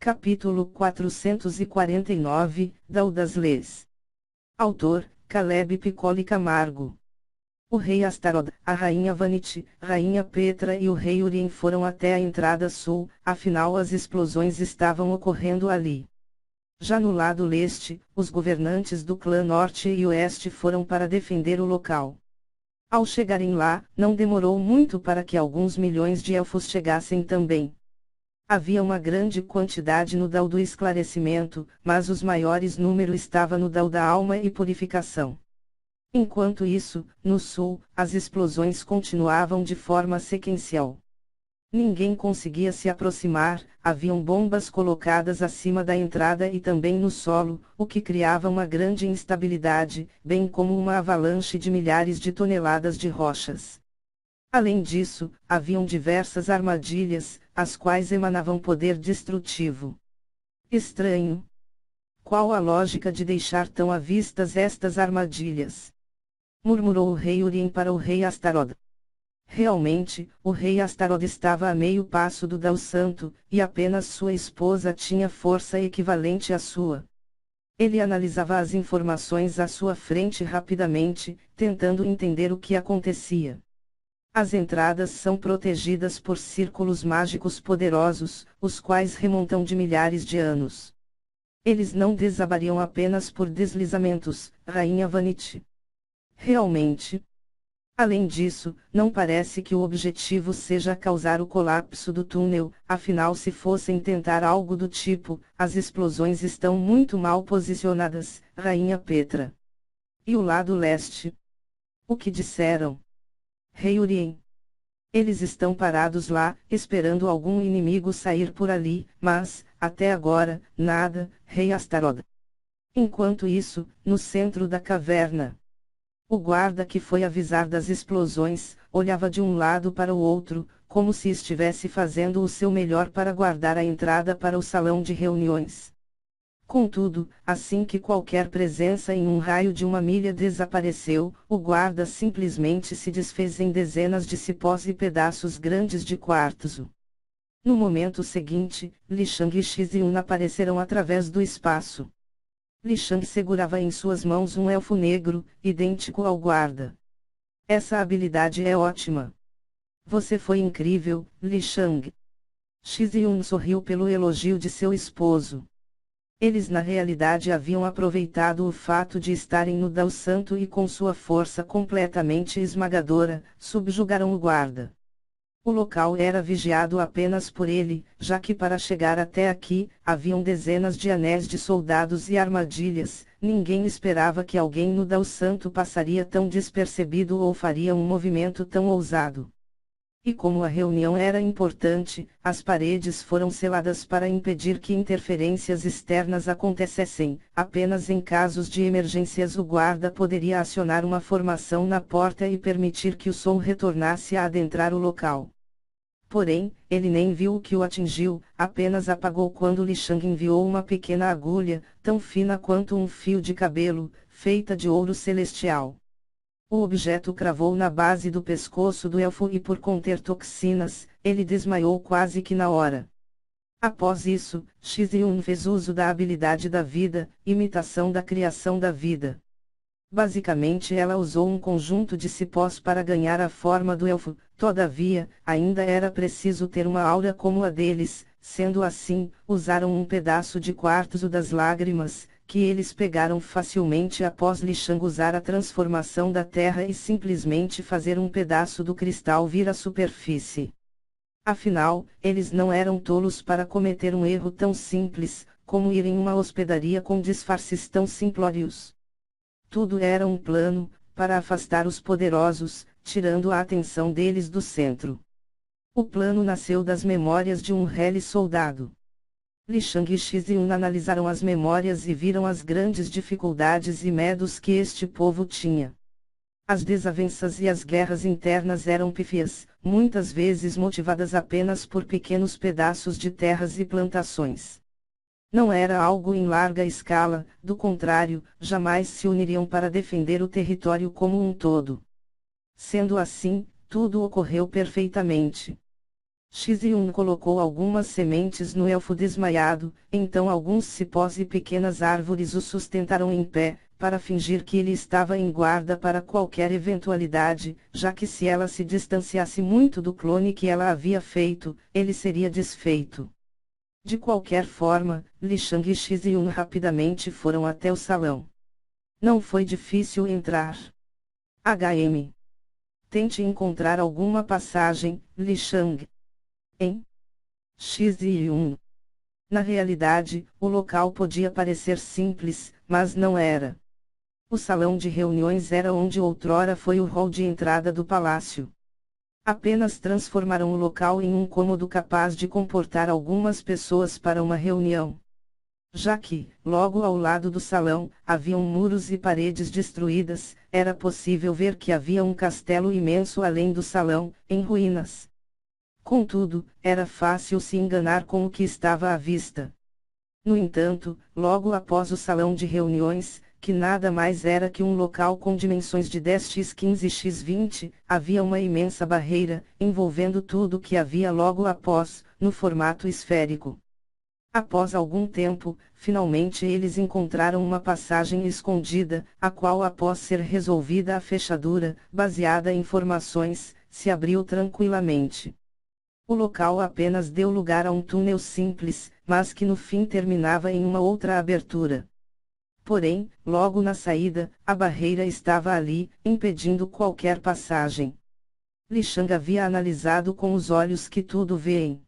Capítulo 449, Dao das Leis. Autor, Caleb Piccoli Camargo. O rei Astarod, a rainha Vanity, rainha Petra e o rei Urien foram até a entrada sul, afinal as explosões estavam ocorrendo ali. Já no lado leste, os governantes do clã norte e oeste foram para defender o local. Ao chegarem lá, não demorou muito para que alguns milhões de elfos chegassem também. Havia uma grande quantidade no Dao do esclarecimento, mas os maiores número estava no Dao da alma e purificação. Enquanto isso, no sul, as explosões continuavam de forma sequencial. Ninguém conseguia se aproximar, haviam bombas colocadas acima da entrada e também no solo, o que criava uma grande instabilidade, bem como uma avalanche de milhares de toneladas de rochas. Além disso, haviam diversas armadilhas, as quais emanavam poder destrutivo. Estranho. Qual a lógica de deixar tão à vista estas armadilhas? Murmurou o rei Urien para o rei Astarod. Realmente, o rei Astarod estava a meio passo do Dao Santo, e apenas sua esposa tinha força equivalente à sua. Ele analisava as informações à sua frente rapidamente, tentando entender o que acontecia. As entradas são protegidas por círculos mágicos poderosos, os quais remontam de milhares de anos. Eles não desabariam apenas por deslizamentos, rainha Vanity. Realmente. Além disso, não parece que o objetivo seja causar o colapso do túnel, afinal se fossem tentar algo do tipo, as explosões estão muito mal posicionadas, rainha Petra. E o lado leste? O que disseram? Rei Urien. Eles estão parados lá, esperando algum inimigo sair por ali, mas, até agora, nada, rei Astarod. Enquanto isso, no centro da caverna, o guarda que foi avisar das explosões, olhava de um lado para o outro, como se estivesse fazendo o seu melhor para guardar a entrada para o salão de reuniões. Contudo, assim que qualquer presença em um raio de 1 milha desapareceu, o guarda simplesmente se desfez em dezenas de cipós e pedaços grandes de quartzo. No momento seguinte, Li Shang e Xiziun apareceram através do espaço. Li Shang segurava em suas mãos um elfo negro, idêntico ao guarda. Essa habilidade é ótima. Você foi incrível, Li Shang. Xiziun sorriu pelo elogio de seu esposo. Eles na realidade haviam aproveitado o fato de estarem no Dao Santo e com sua força completamente esmagadora, subjugaram o guarda. O local era vigiado apenas por ele, já que para chegar até aqui, haviam dezenas de anéis de soldados e armadilhas, ninguém esperava que alguém no Dao Santo passaria tão despercebido ou faria um movimento tão ousado. E como a reunião era importante, as paredes foram seladas para impedir que interferências externas acontecessem, apenas em casos de emergências o guarda poderia acionar uma formação na porta e permitir que o som retornasse a adentrar o local. Porém, ele nem viu o que o atingiu, apenas apagou quando Li Shang enviou uma pequena agulha, tão fina quanto um fio de cabelo, feita de ouro celestial. O objeto cravou na base do pescoço do elfo e por conter toxinas, ele desmaiou quase que na hora. Após isso, Xiziun fez uso da habilidade da vida, imitação da criação da vida. Basicamente ela usou um conjunto de cipós para ganhar a forma do elfo, todavia, ainda era preciso ter uma aura como a deles, sendo assim, usaram um pedaço de quartzo das lágrimas, que eles pegaram facilmente após Li Shang usar a transformação da terra e simplesmente fazer um pedaço do cristal vir à superfície. Afinal, eles não eram tolos para cometer um erro tão simples, como ir em uma hospedaria com disfarces tão simplórios. Tudo era um plano, para afastar os poderosos, tirando a atenção deles do centro. O plano nasceu das memórias de um rele soldado. Li Shang e Xiziun analisaram as memórias e viram as grandes dificuldades e medos que este povo tinha. As desavenças e as guerras internas eram pífias, muitas vezes motivadas apenas por pequenos pedaços de terras e plantações. Não era algo em larga escala, do contrário, jamais se uniriam para defender o território como um todo. Sendo assim, tudo ocorreu perfeitamente. Xiziun colocou algumas sementes no elfo desmaiado, então alguns cipós e pequenas árvores o sustentaram em pé, para fingir que ele estava em guarda para qualquer eventualidade, já que se ela se distanciasse muito do clone que ela havia feito, ele seria desfeito. De qualquer forma, Li Shang e Xiziun rapidamente foram até o salão. Não foi difícil entrar. HM. Tente encontrar alguma passagem, Li Shang. Em Xiziun. Na realidade, o local podia parecer simples, mas não era. O salão de reuniões era onde outrora foi o hall de entrada do palácio. Apenas transformaram o local em um cômodo capaz de comportar algumas pessoas para uma reunião. Já que, logo ao lado do salão, haviam muros e paredes destruídas, era possível ver que havia um castelo imenso além do salão, em ruínas. Contudo, era fácil se enganar com o que estava à vista. No entanto, logo após o salão de reuniões, que nada mais era que um local com dimensões de 10x15x20, havia uma imensa barreira, envolvendo tudo o que havia logo após, no formato esférico. Após algum tempo, finalmente eles encontraram uma passagem escondida, a qual após ser resolvida a fechadura, baseada em informações, se abriu tranquilamente. O local apenas deu lugar a um túnel simples, mas que no fim terminava em uma outra abertura. Porém, logo na saída, a barreira estava ali, impedindo qualquer passagem. Li Shang havia analisado com os olhos que tudo veem.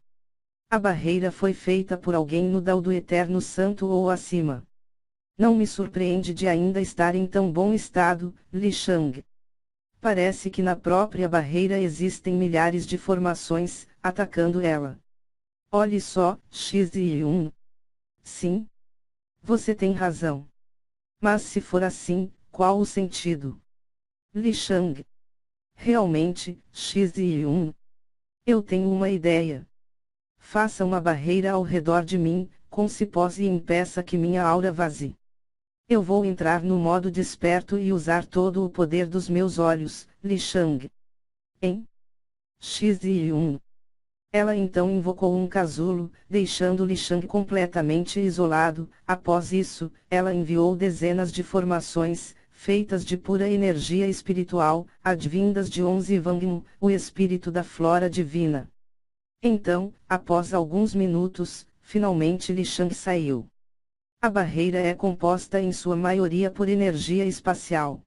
A barreira foi feita por alguém no Dao do Eterno Santo ou acima. Não me surpreende de ainda estar em tão bom estado, Li Shang. Parece que na própria barreira existem milhares de formações, atacando ela. Olhe só, Xiziun. Sim. Você tem razão. Mas se for assim, qual o sentido? Li Shang. Realmente, Xiziun. Eu tenho uma ideia. Faça uma barreira ao redor de mim, com cipós e impeça que minha aura vaze. Eu vou entrar no modo desperto e usar todo o poder dos meus olhos, Li Shang. Em Xiziun. Ela então invocou um casulo, deixando Li Shang completamente isolado. Após isso, ela enviou dezenas de formações, feitas de pura energia espiritual, advindas de 11 Vangmu, o espírito da flora divina. Então, após alguns minutos, finalmente Li Shang saiu. A barreira é composta em sua maioria por energia espacial.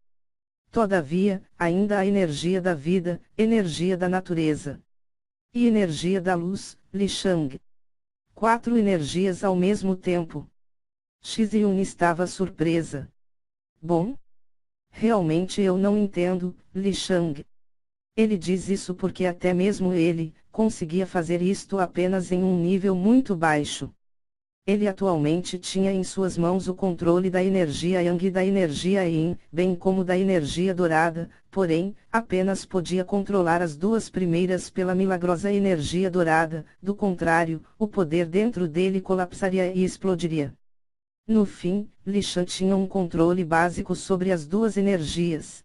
Todavia, ainda há energia da vida, energia da natureza. E energia da luz, Li Shang. 4 energias ao mesmo tempo. Xiziun estava surpresa. Bom? Realmente eu não entendo, Li Shang. Ele diz isso porque até mesmo ele, conseguia fazer isto apenas em um nível muito baixo. Ele atualmente tinha em suas mãos o controle da energia Yang e da energia Yin, bem como da energia dourada, porém, apenas podia controlar as duas primeiras pela milagrosa energia dourada, do contrário, o poder dentro dele colapsaria e explodiria. No fim, Li Shang tinha um controle básico sobre as duas energias.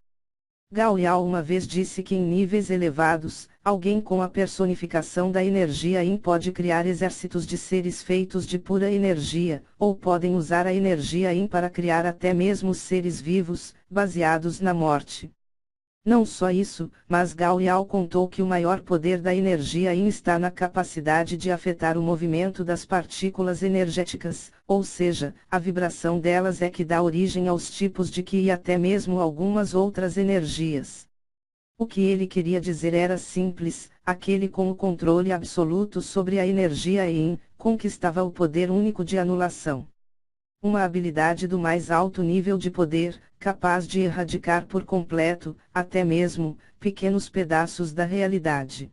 Gao Yao uma vez disse que em níveis elevados, alguém com a personificação da energia Yin pode criar exércitos de seres feitos de pura energia, ou podem usar a energia Yin para criar até mesmo seres vivos, baseados na morte. Não só isso, mas Gao Yao contou que o maior poder da energia Yin está na capacidade de afetar o movimento das partículas energéticas, ou seja, a vibração delas é que dá origem aos tipos de Qi e até mesmo algumas outras energias. O que ele queria dizer era simples: aquele com o controle absoluto sobre a energia Yin, conquistava o poder único de anulação. Uma habilidade do mais alto nível de poder, capaz de erradicar por completo, até mesmo, pequenos pedaços da realidade.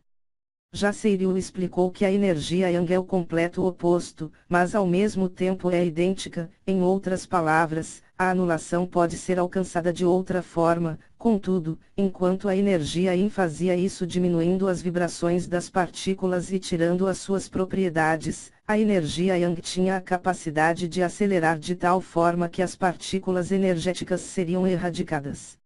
Já Seiryu explicou que a energia Yang é o completo oposto, mas ao mesmo tempo é idêntica. Em outras palavras, a anulação pode ser alcançada de outra forma. Contudo, enquanto a energia Yin fazia isso diminuindo as vibrações das partículas e tirando as suas propriedades, a energia Yang tinha a capacidade de acelerar de tal forma que as partículas energéticas seriam erradicadas.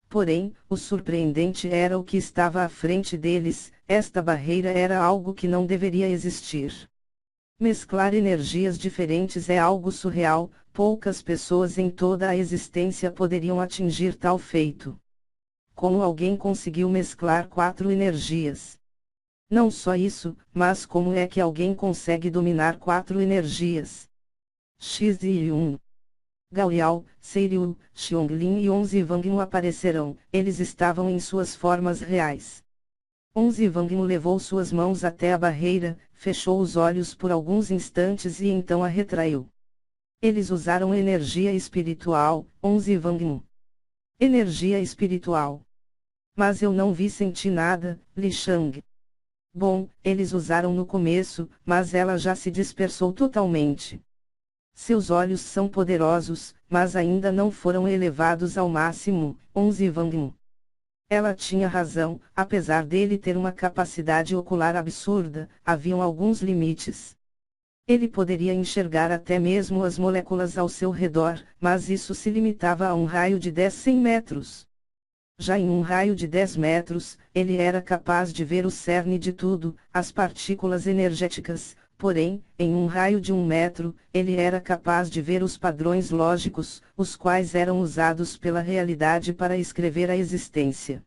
Porém, o surpreendente era o que estava à frente deles: esta barreira era algo que não deveria existir. Mesclar energias diferentes é algo surreal, poucas pessoas em toda a existência poderiam atingir tal feito. Como alguém conseguiu mesclar 4 energias? Não só isso, mas como é que alguém consegue dominar 4 energias? X e 1. Gaoyao, Seiryu, Xiongling e 11 Wangmu aparecerão, eles estavam em suas formas reais. 11 Wangmu levou suas mãos até a barreira, fechou os olhos por alguns instantes e então a retraiu. Eles usaram energia espiritual, 11 Wangmu. Energia espiritual. Mas eu não vi sentir nada, Li Shang. Bom, eles usaram no começo, mas ela já se dispersou totalmente. Seus olhos são poderosos, mas ainda não foram elevados ao máximo, 11 Wangmu. Ela tinha razão, apesar dele ter uma capacidade ocular absurda, haviam alguns limites. Ele poderia enxergar até mesmo as moléculas ao seu redor, mas isso se limitava a um raio de 10-100 metros. Já em um raio de 10 metros, ele era capaz de ver o cerne de tudo, as partículas energéticas, porém, em um raio de 1 metro, ele era capaz de ver os padrões lógicos, os quais eram usados pela realidade para escrever a existência.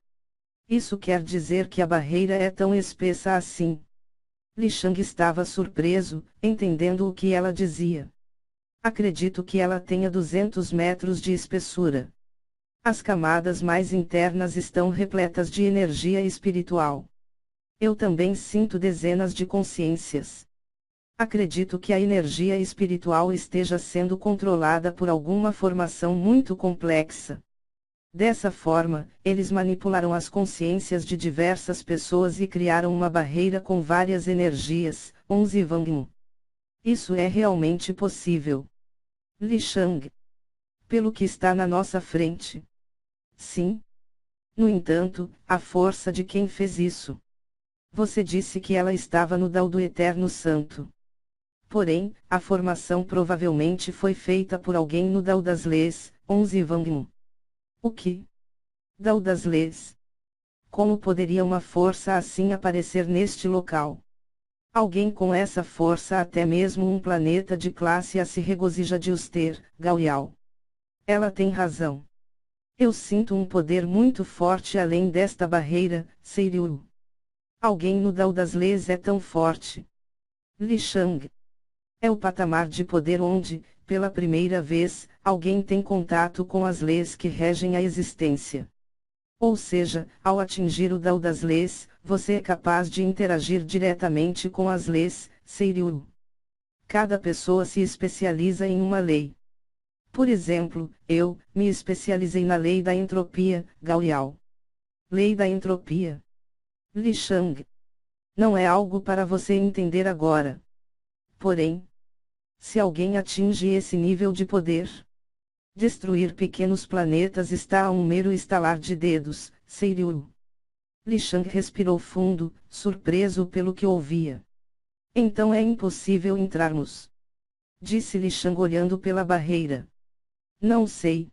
Isso quer dizer que a barreira é tão espessa assim. Li Shang estava surpreso, entendendo o que ela dizia. Acredito que ela tenha 200 metros de espessura. As camadas mais internas estão repletas de energia espiritual. Eu também sinto dezenas de consciências. Acredito que a energia espiritual esteja sendo controlada por alguma formação muito complexa. Dessa forma, eles manipularam as consciências de diversas pessoas e criaram uma barreira com várias energias, 11 Wangmu. Isso é realmente possível. Li Shang. Pelo que está na nossa frente. Sim. No entanto, a força de quem fez isso. Você disse que ela estava no Dao do Eterno Santo. Porém, a formação provavelmente foi feita por alguém no Dao das Leis, 11 Wangmu. O que? Dao das Leis. Como poderia uma força assim aparecer neste local? Alguém com essa força, até mesmo um planeta de classe A se regozija de os ter, Gaoyao. Ela tem razão. Eu sinto um poder muito forte além desta barreira, Seiryu. Alguém no Dao das Leis é tão forte. Li Shang. É o patamar de poder onde, pela primeira vez, alguém tem contato com as leis que regem a existência. Ou seja, ao atingir o Dao das Leis, você é capaz de interagir diretamente com as leis, Seiryu. Cada pessoa se especializa em uma lei. Por exemplo, eu me especializei na lei da entropia, Gaoyao. Lei da entropia. Li Shang. Não é algo para você entender agora. Porém, se alguém atinge esse nível de poder, destruir pequenos planetas está a um mero estalar de dedos, Seiryu. Li Shang respirou fundo, surpreso pelo que ouvia. Então é impossível entrarmos. Disse Li Shang olhando pela barreira. Não sei.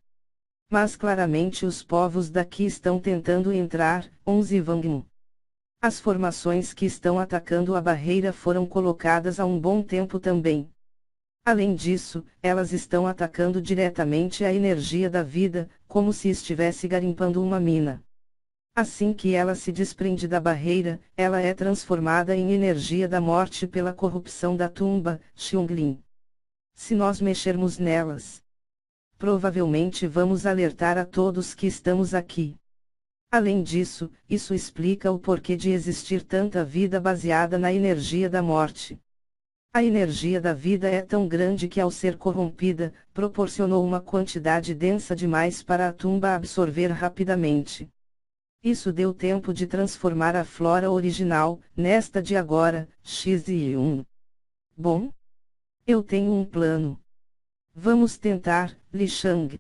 Mas claramente os povos daqui estão tentando entrar, 11 Wangmu. As formações que estão atacando a barreira foram colocadas há um bom tempo também. Além disso, elas estão atacando diretamente a energia da vida, como se estivesse garimpando uma mina. Assim que ela se desprende da barreira, ela é transformada em energia da morte pela corrupção da tumba, Xiongling. Se nós mexermos nelas, provavelmente vamos alertar a todos que estamos aqui. Além disso, isso explica o porquê de existir tanta vida baseada na energia da morte. A energia da vida é tão grande que, ao ser corrompida, proporcionou uma quantidade densa demais para a tumba absorver rapidamente. Isso deu tempo de transformar a flora original, nesta de agora, X1. Bom? Eu tenho um plano. Vamos tentar, Li Shang.